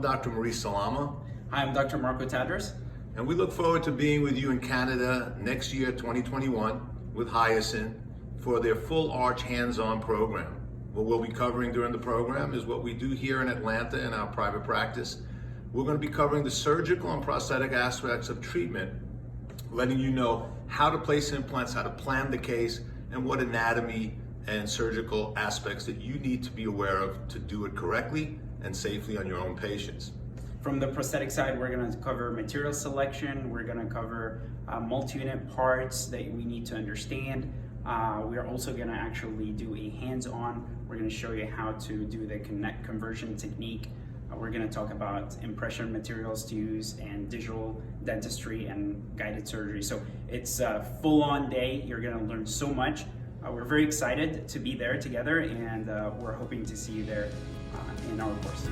Dr. Maurice Salama. Hi, I'm Dr. Marco Tadros. And we look forward to being with you in Canada next year, 2021, with Hiossen for their full arch hands-on program. What we'll be covering during the program is what we do here in Atlanta in our private practice. We're going to be covering the surgical and prosthetic aspects of treatment, letting you know how to place implants, how to plan the case, and what anatomy and surgical aspects that you need to be aware of to do it correctly and safely on your own patients. From the prosthetic side, we're going to cover material selection. We're going to cover multi-unit parts that we need to understand. We're also going to actually do a hands-on. We're going to show you how to do the connect conversion technique. We're going to talk about impression materials to use and digital dentistry and guided surgery. So it's a full-on day. You're going to learn so much. We're very excited to be there together, and we're hoping to see you there in our course.